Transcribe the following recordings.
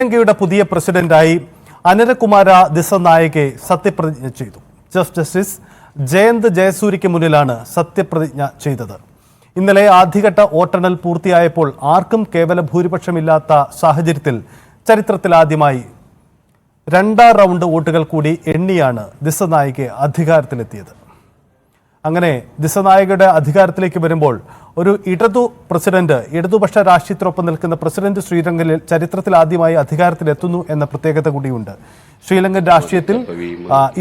ശ്രീലങ്കയുടെ പുതിയ പ്രസിഡന്റായി അനിരകുമാര ദിസനായകെ സത്യപ്രതിജ്ഞ ചെയ്തു. ചീഫ് ജസ്റ്റിസ് ജയന്ത് ജയസൂര്യയ്ക്ക് മുന്നിലാണ് സത്യപ്രതിജ്ഞ ചെയ്തത്. ഇന്നലെ ആദ്യഘട്ട വോട്ടെണ്ണൽ പൂർത്തിയായപ്പോൾ ആർക്കും കേവല ഭൂരിപക്ഷമില്ലാത്ത സാഹചര്യത്തിൽ ചരിത്രത്തിലാദ്യമായി രണ്ടാം റൗണ്ട് വോട്ടുകൾ കൂടി എണ്ണിയാണ് ദിസനായകെ അധികാരത്തിലെത്തിയത്. അങ്ങനെ ദിസനായകയുടെ അധികാരത്തിലേക്ക് വരുമ്പോൾ ഒരു ഇടതുപക്ഷ രാഷ്ട്രീയത്തിനൊപ്പം നിൽക്കുന്ന പ്രസിഡന്റ് ശ്രീലങ്കയിൽ ചരിത്രത്തിൽ ആദ്യമായി അധികാരത്തിലെത്തുന്നു എന്ന പ്രത്യേകത കൂടിയുണ്ട്. ശ്രീലങ്കൻ രാഷ്ട്രീയത്തിൽ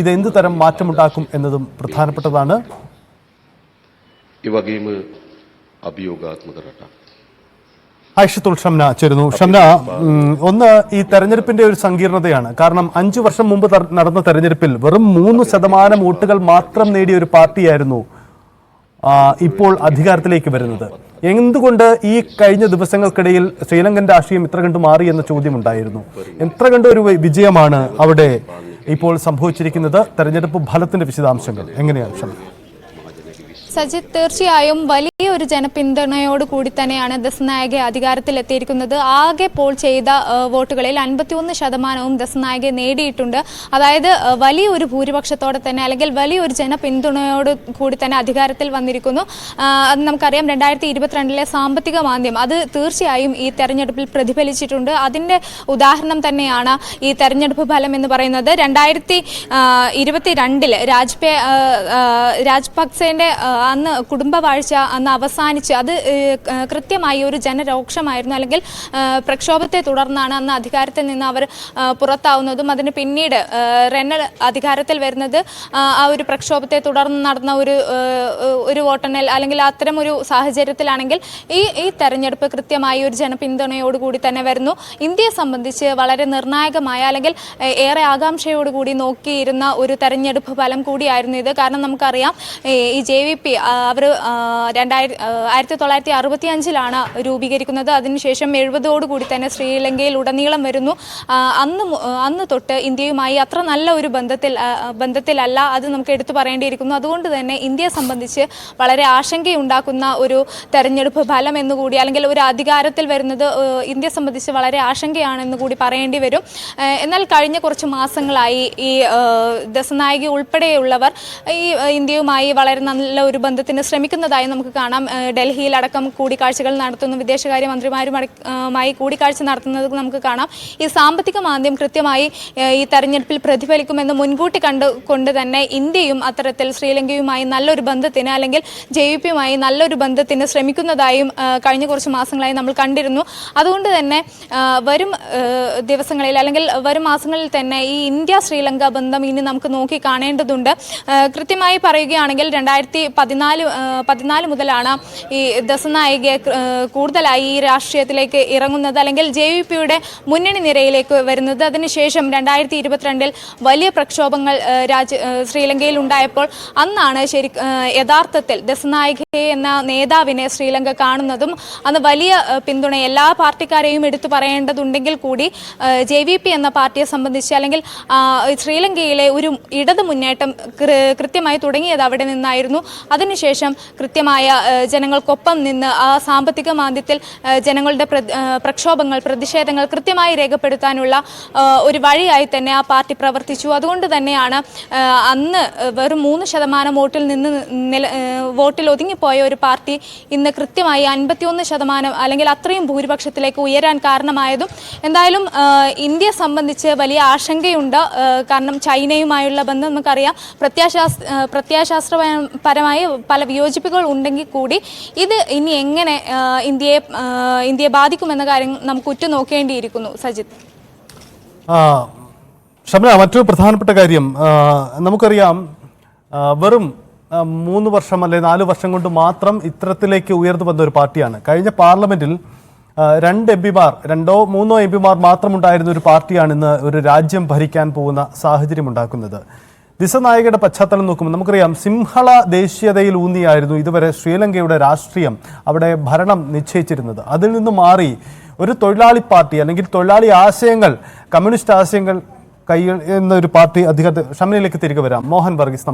ഇത് എന്ത് തരം മാറ്റമുണ്ടാക്കും എന്നതും പ്രധാനപ്പെട്ടതാണ്. ഐഷത്തുൽ ഷംന ചേരുന്നു. ഷംന, ഒന്ന് ഈ തെരഞ്ഞെടുപ്പിന്റെ ഒരു സങ്കീർണതയാണ്. കാരണം 5 വർഷം മുമ്പ് നടന്ന തെരഞ്ഞെടുപ്പിൽ വെറും 3% വോട്ടുകൾ മാത്രം നേടിയ ഒരു പാർട്ടിയായിരുന്നു ഇപ്പോൾ അധികാരത്തിലേക്ക് വരുന്നത്. എന്തുകൊണ്ട് ഈ കഴിഞ്ഞ ദിവസങ്ങൾക്കിടയിൽ ശ്രീലങ്കൻ രാഷ്ട്രീയം ഇത്ര കണ്ട് മാറി എന്ന ചോദ്യമുണ്ടായിരുന്നു. എത്ര കണ്ട് ഒരു വിജയമാണ് അവിടെ ഇപ്പോൾ സംഭവിച്ചിരിക്കുന്നത്? തെരഞ്ഞെടുപ്പ് ഫലത്തിന്റെ വിശദാംശങ്ങൾ എങ്ങനെയാണ് ഷംന? സജിത്, തീർച്ചയായും വലിയൊരു ജനപിന്തുണയോട് കൂടി തന്നെയാണ് ദിസനായകെ അധികാരത്തിലെത്തിയിരിക്കുന്നത്. ആകെ പോൾ ചെയ്ത വോട്ടുകളിൽ 51% ദിസനായകെ നേടിയിട്ടുണ്ട്. അതായത് വലിയൊരു ഭൂരിപക്ഷത്തോടെ തന്നെ, അല്ലെങ്കിൽ വലിയൊരു ജനപിന്തുണയോട് കൂടി തന്നെ അധികാരത്തിൽ വന്നിരിക്കുന്നു. അത് നമുക്കറിയാം, 2022 സാമ്പത്തിക മാന്ദ്യം അത് തീർച്ചയായും ഈ തെരഞ്ഞെടുപ്പിൽ പ്രതിഫലിച്ചിട്ടുണ്ട്. അതിൻ്റെ ഉദാഹരണം തന്നെയാണ് ഈ തെരഞ്ഞെടുപ്പ് ഫലം എന്ന് പറയുന്നത്. 2022 രാജപക്സെന്റെ അന്ന് കുടുംബവാഴ്ച അന്ന് അവസാനിച്ച് അത് കൃത്യമായി ഒരു ജനരോക്ഷമായിരുന്നു, അല്ലെങ്കിൽ പ്രക്ഷോഭത്തെ തുടർന്നാണ് അന്ന് അധികാരത്തിൽ നിന്ന് അവർ പുറത്താവുന്നതും അതിന് പിന്നീട് റെനൽ അധികാരത്തിൽ വരുന്നത് ആ ഒരു പ്രക്ഷോഭത്തെ തുടർന്ന് നടന്ന ഒരു വോട്ടെണ്ണൽ അല്ലെങ്കിൽ അത്തരം ഒരു സാഹചര്യത്തിലാണെങ്കിൽ ഈ തെരഞ്ഞെടുപ്പ് കൃത്യമായി ഒരു ജനപിന്തുണയോടുകൂടി തന്നെ വരുന്നു. ഇന്ത്യയെ സംബന്ധിച്ച് വളരെ നിർണായകമായ, അല്ലെങ്കിൽ ഏറെ ആകാംക്ഷയോടുകൂടി നോക്കിയിരുന്ന ഒരു തെരഞ്ഞെടുപ്പ് ഫലം കൂടിയായിരുന്നു ഇത്. കാരണം നമുക്കറിയാം, ഈ JVP അവർ 1965 രൂപീകരിക്കുന്നത്. അതിനുശേഷം 70 തന്നെ ശ്രീലങ്കയിൽ ഉടനീളം വരുന്നു. അന്ന് തൊട്ട് ഇന്ത്യയുമായി അത്ര നല്ല ഒരു ബന്ധത്തിലല്ല, അത് നമുക്ക് എടുത്തു പറയേണ്ടിയിരിക്കുന്നു. അതുകൊണ്ട് തന്നെ ഇന്ത്യയെ സംബന്ധിച്ച് വളരെ ആശങ്കയുണ്ടാക്കുന്ന ഒരു തെരഞ്ഞെടുപ്പ് ഫലം എന്നുകൂടി, അല്ലെങ്കിൽ ഒരു അധികാരത്തിൽ വരുന്നത് ഇന്ത്യയെ സംബന്ധിച്ച് വളരെ ആശങ്കയാണെന്ന് കൂടി പറയേണ്ടി വരും. എന്നാൽ കഴിഞ്ഞ കുറച്ച് മാസങ്ങളായി ഈ ദിസനായക ഉൾപ്പെടെയുള്ളവർ ഈ ഇന്ത്യയുമായി വളരെ നല്ല ഒരു ബന്ധത്തിന് ശ്രമിക്കുന്നതായി നമുക്ക് കാണാം. ഡൽഹിയിലടക്കം കൂടിക്കാഴ്ചകൾ നടത്തുന്നു, വിദേശകാര്യമന്ത്രിമാരുമായി കൂടിക്കാഴ്ച നടത്തുന്നത് നമുക്ക് കാണാം. ഈ സാമ്പത്തിക മാന്ദ്യം കൃത്യമായി ഈ തെരഞ്ഞെടുപ്പിൽ പ്രതിഫലിക്കുമെന്ന് മുൻകൂട്ടി കണ്ടുകൊണ്ട് തന്നെ ഇന്ത്യയും അത്തരത്തിൽ ശ്രീലങ്കയുമായി നല്ലൊരു ബന്ധത്തിന്, അല്ലെങ്കിൽ JVPയുമായി നല്ലൊരു ബന്ധത്തിന് ശ്രമിക്കുന്നതായും കഴിഞ്ഞ കുറച്ച് മാസങ്ങളായി നമ്മൾ കണ്ടിരുന്നു. അതുകൊണ്ട് തന്നെ വരും ദിവസങ്ങളിൽ, അല്ലെങ്കിൽ വരും മാസങ്ങളിൽ തന്നെ ഈ ഇന്ത്യ ശ്രീലങ്ക ബന്ധം ഇനി നമുക്ക് നോക്കി കാണേണ്ടതുണ്ട്. കൃത്യമായി പറയുകയാണെങ്കിൽ 2014 മുതലാണ് ഈ ദിസനായകെ കൂടുതലായി ഈ രാഷ്ട്രീയത്തിലേക്ക് ഇറങ്ങുന്നത്, അല്ലെങ്കിൽ JVPയുടെ മുന്നണി നിരയിലേക്ക് വരുന്നത്. അതിനുശേഷം 2022 വലിയ പ്രക്ഷോഭങ്ങൾ ശ്രീലങ്കയിൽ ഉണ്ടായപ്പോൾ അന്നാണ് യഥാർത്ഥത്തിൽ ദിസനായകെ എന്ന നേതാവിനെ ശ്രീലങ്ക കാണുന്നതും. അന്ന് വലിയ പിന്തുണ എല്ലാ പാർട്ടിക്കാരെയും എടുത്തു പറയേണ്ടതുണ്ടെങ്കിൽ കൂടി JVP എന്ന പാർട്ടിയെ സംബന്ധിച്ച്, അല്ലെങ്കിൽ ശ്രീലങ്കയിലെ ഒരു ഇടതു മുന്നേറ്റം കൃത്യമായി തുടങ്ങിയത് അവിടെ നിന്നായിരുന്നു. അതിനുശേഷം കൃത്യമായ ജനങ്ങൾക്കൊപ്പം നിന്ന് ആ സാമ്പത്തിക മാന്ദ്യത്തിൽ ജനങ്ങളുടെ പ്രക്ഷോഭങ്ങൾ, പ്രതിഷേധങ്ങൾ കൃത്യമായി രേഖപ്പെടുത്താനുള്ള ഒരു വഴിയായി തന്നെ ആ പാർട്ടി പ്രവർത്തിച്ചു. അതുകൊണ്ട് തന്നെയാണ് അന്ന് വെറും 3% വോട്ടിൽ ഒതുങ്ങിപ്പോയ ഒരു പാർട്ടി ഇന്ന് കൃത്യമായി 51%, അല്ലെങ്കിൽ അത്രയും ഭൂരിപക്ഷത്തിലേക്ക് ഉയരാൻ കാരണമായതും. എന്തായാലും ഇന്ത്യയെ സംബന്ധിച്ച് വലിയ ആശങ്കയുണ്ട്. കാരണം ചൈനയുമായുള്ള ബന്ധം നമുക്കറിയാം, പ്രത്യയശാസ്ത്രപരമായ പല വിയോജിപ്പുകൾ ഉണ്ടെങ്കിൽ കൂടി ഇത് ഇനി എങ്ങനെ ഇന്ത്യയെ ബാധിക്കുമെന്ന കാര്യം നമുക്ക് ഉറ്റുനോക്കേണ്ടിയിരിക്കുന്നു. സജിത്ത്, ഷംന, മറ്റൊരു പ്രധാനപ്പെട്ട കാര്യം നമുക്കറിയാം, വെറും 3 വർഷം അല്ലെ 4 വർഷം കൊണ്ട് മാത്രം ഇത്തരത്തിലേക്ക് ഉയർന്നു വന്ന ഒരു പാർട്ടിയാണ്. കഴിഞ്ഞ പാർലമെന്റിൽ 2 MPമാർ, 2-3 MPമാർ മാത്രമുണ്ടായിരുന്ന ഒരു പാർട്ടിയാണ് ഇന്ന് ഒരു രാജ്യം ഭരിക്കാൻ പോകുന്ന സാഹചര്യം ഉണ്ടാക്കുന്നത്. ദിസനായകയുടെ പശ്ചാത്തലം നോക്കുമ്പോൾ നമുക്കറിയാം, സിംഹള ദേശീയതയിൽ ഊന്നിയായിരുന്നു ഇതുവരെ ശ്രീലങ്കയുടെ രാഷ്ട്രീയം അവിടെ ഭരണം നിശ്ചയിച്ചിരുന്നത്. അതിൽ നിന്ന് മാറി ഒരു തൊഴിലാളി പാർട്ടി, അല്ലെങ്കിൽ തൊഴിലാളി ആശയങ്ങൾ, കമ്മ്യൂണിസ്റ്റ് ആശയങ്ങൾ എന്നൊരു പാർട്ടി അധികാരത്തിൽ. ഷംനയിലേക്ക് തിരികെ വരാം. മോഹൻ വർഗീസ്.